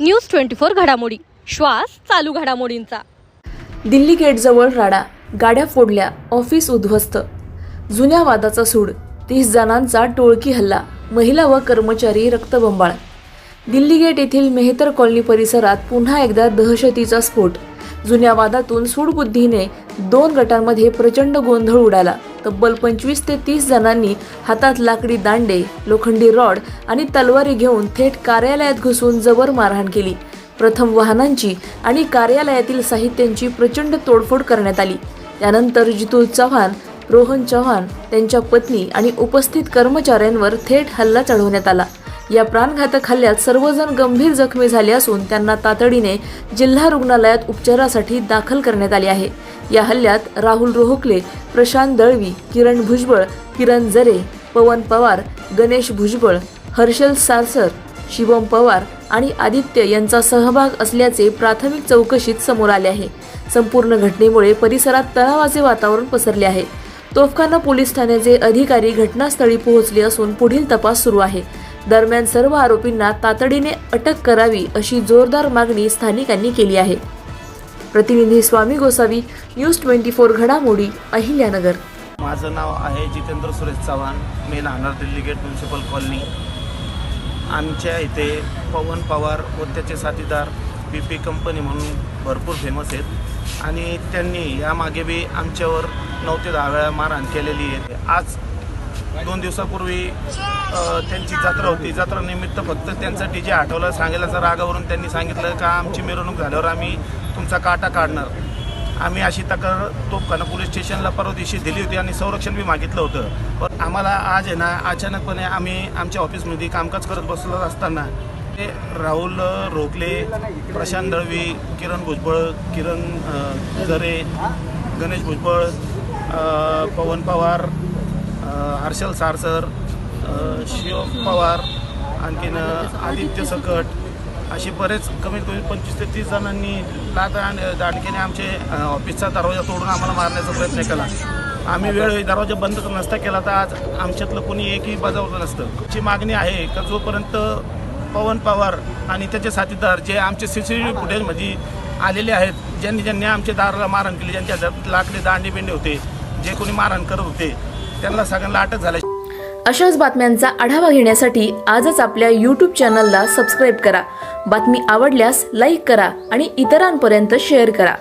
News 24 घडामोडी, श्वास चालू घडामोडींचा। दिल्ली गेटजवळ राडा, गाड्या फोडल्या, ऑफिस उद्ध्वस्त, जुन्या वादाचा सूड, 30 जणांचा टोळकी हल्ला, महिला व कर्मचारी रक्तबंबाळ। दिल्ली गेट येथील मेहतर कॉलनी परिसरात पुन्हा एकदा दहशतीचा स्फोट। जुन्या वादातून सूडबुद्धीने 2 गटांमध्ये प्रचंड गोंधळ उडाला। तब्बल 25 ते 30 जणांनी हातात लाकडी दांडे, लोखंडी रॉड आणि तलवारी घेऊन थेट कार्यालयात घुसून जबर मारहाण केली। प्रथम वाहनांची आणि कार्यालयातील साहित्यांची प्रचंड तोडफोड करण्यात आली। त्यानंतर जितू चव्हाण, रोहन चव्हाण, त्यांच्या पत्नी आणि उपस्थित कर्मचाऱ्यांवर थेट हल्ला चढवण्यात आला। या प्राणघातक हल्ल्यात सर्वजण गंभीर जखमी झाले असून त्यांना तातडीने जिल्हा रुग्णालयात उपचारासाठी दाखल करण्यात आले आहे। या हल्ल्यात राहुल रोहकले, प्रशांत दळवी, किरण भुजबळ, किरण जरे, पवन पवार, गणेश भुजबळ, हर्षल सारसर, शिवम पवार आणि आदित्य यांचा सहभाग असल्याचे प्राथमिक चौकशीत समोर आले आहे। संपूर्ण घटनेमुळे परिसरात तणावाचे वातावरण पसरले आहे। तोफखाना पोलीस ठाण्याचे अधिकारी घटनास्थळी पोहोचले असून पुढील तपास सुरू आहे। दरम्यान सर्व आरोपींना तातडीने अटक करावी अशी जोरदार मागणी स्थानिकांनी केली आहे। प्रतिनिधी स्वामी गोसावी, न्यूज 24 घडामोडी, अहिल्यानगर। माझं नाव आहे जितेंद्र सुरेश चव्हाण, मी राहणार दिल्ली गेट म्युन्सिपल कॉलनी। आमच्या इथे पवन पवार व त्याचे साथीदार PP कंपनी म्हणून भरपूर फेमस आहेत आणि त्यांनी यामागे बी आमच्यावर 9 ते 10 वेळा मारहाण केलेली आहे। आज 2 दिवसापूर्वी त्यांची जत्रा होती। जत्रेनिमित्त फक्त त्यांचं DJ हटवलं सांगायला रागावरून त्यांनी सांगितलं का आमची मिरवणूक झाल्यावर आम्ही तुमचा काटा काढणार। आम्ही अशी तक्रार तोफखाना पोलीस स्टेशनला परवा दिवशी दिली होती आणि संरक्षण बी मागितलं होतं। पण आम्हाला आज आहे ना अचानकपणे आम्ही आमच्या ऑफिसमध्ये कामकाज करत बसलो असताना ते राहुल रोकले, प्रशांत दळवी, किरण भुजबळ, किरण जरे, गणेश भुजबळ, पवन पवार, हर्षल सारसर, शिव पवार, आणखीन आदित्य सकट, असे बरेच कमीत कमी 25 ते 30 जणांनी दांडकेने आमचे ऑफिसचा दरवाजा तोडून आम्हाला मारण्याचा प्रयत्न केला। आम्ही वेळोवेळी दरवाजा बंद नसता केला तर आज आमच्यातलं कोणी एकही बजावलं नसतं। आमची मागणी आहे का जोपर्यंत पवन पवार आणि त्याचे साथीदार जे आमचे CCTV फुटेजमध्ये आलेले आहेत, ज्यांनी आमच्या दाराला मारहाण केली, ज्यांच्या हातात लाकडी दांडे बिंडे होते, जे कोणी मारहाण करत होते, त्यांना सगळ्यांना अटक झाली। अशाच बातम्यांचा आढावा घेण्यासाठी आजच आपल्या YouTube चॅनलला सबस्क्राईब करा। बातमी आवडल्यास लाईक करा आणि इतरांपर्यंत शेअर करा।